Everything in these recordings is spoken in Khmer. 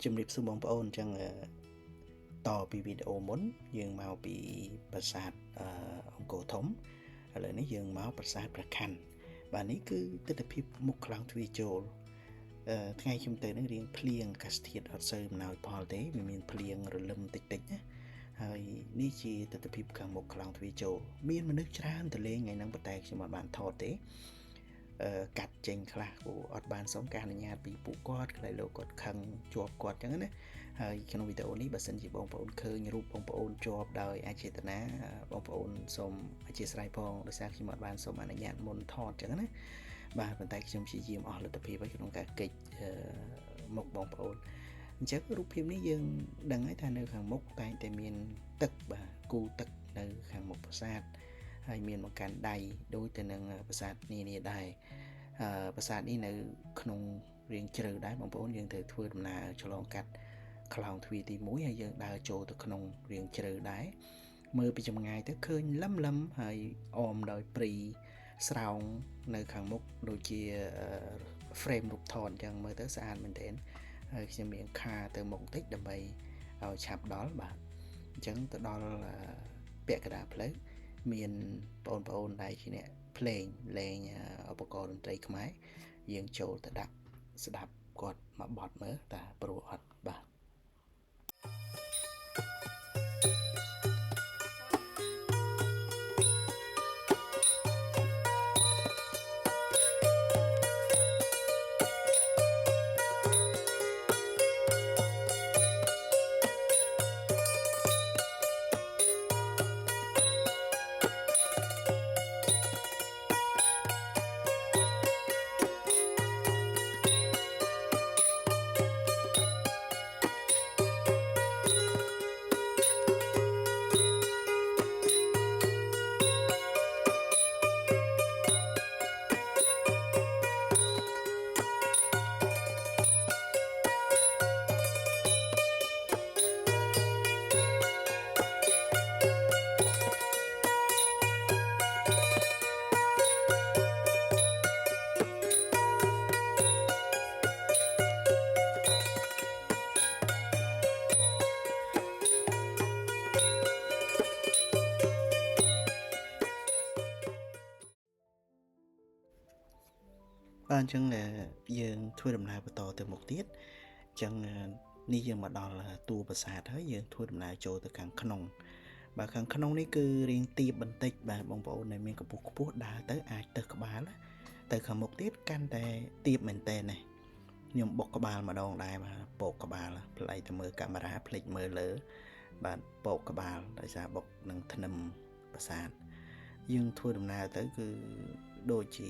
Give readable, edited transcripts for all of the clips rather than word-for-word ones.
ជំរាបសួរបងប្អូនចឹងតពីវីដេអូមុនយើងមកពីប្រាសាទអង្គរធំឥឡូវនេះយើងមកប្រាសាទព្រះខ័នបាទនេះគឺទិដ្ឋភាពមុខខ្លោងទ្វារចូលថ្ងៃខ្ញុំទៅនឹងរៀងភ្លៀងអាកាសធាតុអត់សូវអំណោយផលទេវាមានភ្លៀងរលឹមតិចៗណាហើយនេះជាទិដ្ឋភាពខាងមុខខ្លោងទ្វារចូលមានមនុស្សច្រើនទៅលេងថ្ងៃហ្នឹងប៉ុន្តែខ្ញុំអត់បានថតទេកាត់ចេញខ្លះគូអត់បានសុំការអនុញ្ញាតពីពួកគាត់ខ្លះលោកគាត់ខឹងជាប់គាត់ចឹងណាហើយក្នុងវីដេអូនេះបើសិនជាបងប្អូនឃើញរូបបងប្អូនជាប់ដោយអចេតនាបងប្អូនសូមអធិស្ឋានផងដោយសារខ្ញុំអត់បានសុំអនុញ្ញាតមុនថតចឹងណាបាទប៉ុន្តែខ្ញុំព្យាយាមអស់លទ្ធភាពហើយក្នុងការកិច្ចមុខបងប្អូនអញ្ចឹងរូបភាពនេះយើងដឹងហើយថានៅខាងមុខតែងតែមានទឹកបាទគូទឹកនៅខាងមុខប្រាសាទហើយមានបង្កាន់ដៃដូចទៅនឹងប្រាសាទនានាដែរប្រាសាទនេះនៅក្នុងរាងជ្រៅដែរបងប្អូនយើងត្រូវធ្វើដំណើរឆ្លងកាត់ខ្លោងទ្វារទី1ហើយយើងដើរចូលទៅក្នុងរាងជ្រៅដែរមើលពីចម្ងាយទៅឃើញលឹមហើយអមដោយព្រីស្រោងនៅខាងមុខដូចជា frame រូបថតអញ្ចឹងមើលទៅស្អាតមែនទែនហើយខ្ញុំមានខាទៅមុខបន្តិចដើម្បីឲ្យឆាប់ដល់បាទអញ្ចឹងទៅដល់ពាក់កណ្ដាលផ្លូវមានបងប្អូនដែលជាអ្នកភ្លេងលេងឧបករណ៍តន្ត្រីខ្មែរយើងចូលទៅដាក់ស្ដាប់គាត់មកបត់មើលតើព្រោះអត់បាទបាទអញ្ចឹងយើងធ្វើដំណើរបន្តទៅមុខទៀតអញ្ចឹងនេះយើងមកដល់តួប្រាសាទហើយយើងធ្វើដំណើរចូលទៅខាងក្នុងបាទខាងក្នុងនេះគឺរាងទាបបន្តិចបាទបងប្អូនដែលមានកម្ពស់ខ្ពស់ដើរទៅអាចទៅក្បាលទៅខាងមុខទៀតកាន់តែទាបមែនតើណាខ្ញុំបុកក្បាលម្ដងដែរបាទពោកក្បាលផ្លែទៅមើលកាមេរ៉ាភ្លេចមើលលើបាទពោកក្បាលដោយសារបុកនឹងធ្នឹមប្រាសាទយើងធ្វើដំណើរទៅគឺដូចជា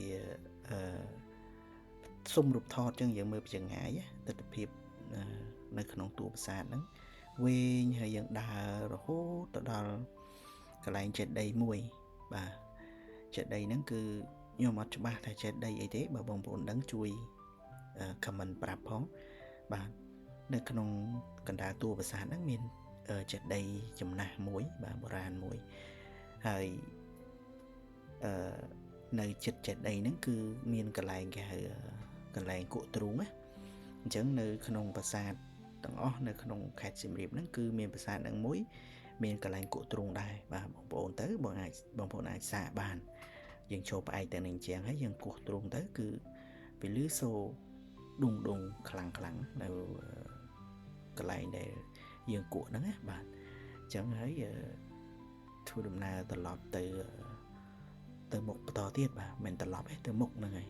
សុំរូបថតចឹងយើងមើលពីចម្ងាយទិដ្ឋភាពនៅក្នុងតួប្រាសាទហ្នឹងវែងហើយយើងដើររហូតទៅដល់កន្លែងចេតិយមួយបាទចេតិយហ្នឹងគឺខ្ញុំអត់ច្បាស់ថាចេតិយអីទេបើបងប្អូនដឹងជួយ comment ប្រាប់ផងបាទនៅក្នុងកណ្ដាលតួប្រាសាទហ្នឹងមានចេតិយចំណាស់មួយបាទបុរាណមួយហើយនៅចិត្តចេតិយហ្នឹងគឺមានកន្លែងគេហៅកន្លែងគក់ទ្រូងណាអញ្ចឹងនៅក្នុងប្រាសាទទាំងអស់នៅក្នុងខេត្តសៀមរាបហ្នឹងគឺមានប្រាសាទហ្នឹងមួយមានកន្លែងគក់ទ្រូងដែរបាទបងប្អូនទៅបងប្អូនអាចសាកបានយើងចូលផ្អែកទៅនឹងជាងហើយយើងគោះទ្រូងទៅគឺវាលឺសូរដុងខ្លាំងនៅកន្លែងដែលយើងគក់ហ្នឹងណាបាទអញ្ចឹងហើយធ្វើដំណើរត្រឡប់ទៅមុខបន្តទៀតបាទមិនត្រឡប់ទេទៅមុខហ្នឹងហើយ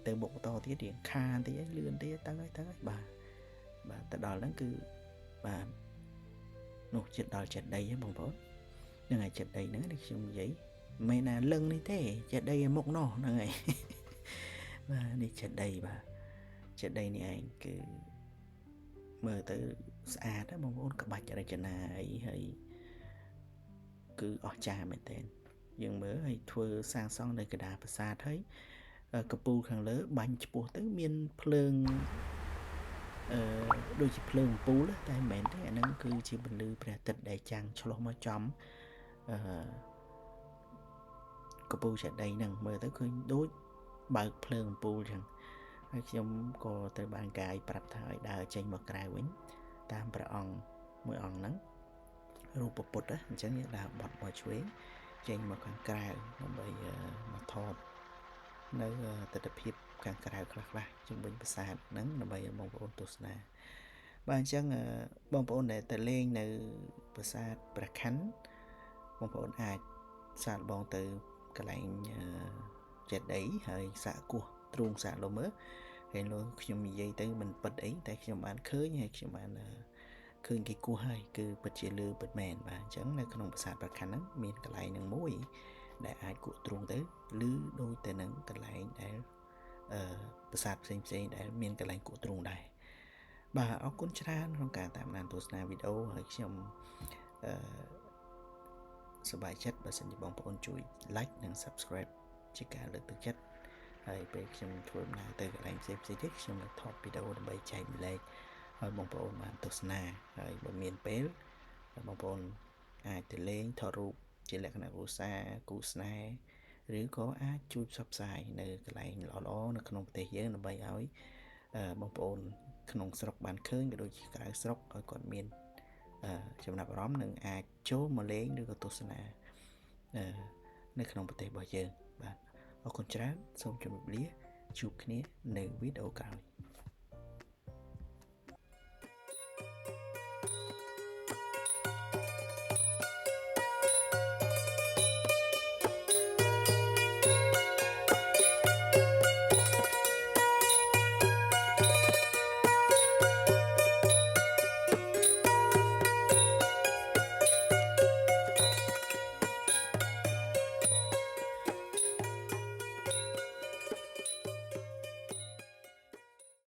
ទៅមុខបន្តទៀតរៀងខានតិចលឿនតិចទៅហើយបាទទៅដល់ហ្នឹងគឺបាទនោះចិត្តដល់ចេតិយហ្នឹងបងប្អូនហ្នឹងហើយចេតិយហ្នឹងខ្ញុំនិយាយមិនណាលឹងនេះទេចេតិយមុខនោះហ្នឹងហើយបាទនេះចេតិយបាទចេតិយនេះឯងគឺមើលទៅស្អាតណាបងប្អូនក្បាច់រចនាអីហើយគឺអស្ចារ្យមែនទែនយើងមើលឲ្យធ្វើសាងសង់នៅកណ្ដាលប្រាសាទហើយកពូលខាងលើបាញ់ឆ្ពោះទៅមានភ្លើងដូចជាភ្លើងអំពូលតែមិនមែនទេអាហ្នឹងគឺជាពន្លឺព្រះអាទិត្យដែលចាំងឆ្លុះមកចំកពូលចេតិយហ្នឹងមើលទៅឃើញដូចបើកភ្លើងអំពូលចឹង ហើយខ្ញុំក៏ត្រូវបានកាយប្រាប់ថាឲ្យដើរចេញមកក្រៅវិញតាមព្រះអង្គមួយអង្គហ្នឹងរូបពុទ្ធអញ្ចឹងយើងដើរបត់មកឆ្វេងចេញមកខាងក្រៅដើម្បីមកថតនៅទស្សនភាពខាងក្រៅខ្លះៗជំវិញប្រាសាទហ្នឹងដើម្បីឲ្យបងប្អូនទស្សនាបាទអញ្ចឹងបងប្អូនដែលទៅលេងនៅប្រាសាទព្រះខ័នបងប្អូនអាចសាកល្បងទៅកន្លែងចេតិយហើយសាកគោះទ្រូងសាកលមើលហើយលោកខ្ញុំនិយាយទៅមិនពិតអីតែខ្ញុំបានឃើញហើយខ្ញុំបានឃើញគេគោះហើយគឺពិតជាលឺពិតមែនបាទអញ្ចឹងនៅក្នុងប្រាសាទព្រះខ័នហ្នឹងមានកន្លែងហ្នឹងមួយដែលអាចគក់ទ្រូងទៅឬដូចទៅនឹងកន្លែងដែលប្រាសាទផ្សេងដែលមានកន្លែងគក់ទ្រូងដែរបាទអរគុណច្រើនក្នុងការតាមដានទស្សនាវីដេអូហើយខ្ញុំសប្បាយចិត្តបើសិនជាបងប្អូនជួយ like និង subscribe ជាការលើកទឹកចិត្តហើយពេលខ្ញុំធ្វើដំណើរទៅកន្លែងផ្សេងទៀតខ្ញុំនឹងថតវីដេអូដើម្បីចែកម្លែកឲ្យបងប្អូនបានទស្សនាហើយបើមានពេលបងប្អូនអាចទៅលេងថតរូបជាលក្ខណៈគ្រួសារគូស្នេហ៍ឬក៏អាចជួយផ្សព្វផ្សាយនៅកន្លែងល្អៗនៅក្នុងប្រទេសយើងដើម្បីឲ្យបងប្អូនក្នុងស្រុកបានឃើញក៏ដូចជាក្រៅស្រុកឲ្យគាត់មានចំណាប់អារម្មណ៍និងអាចចូលមកលេងឬក៏ទស្សនានៅក្នុងប្រទេសរបស់យើងបាទអរគុណច្រើនសូមជម្រាបលាជួបគ្នានៅវីដេអូក្រោយ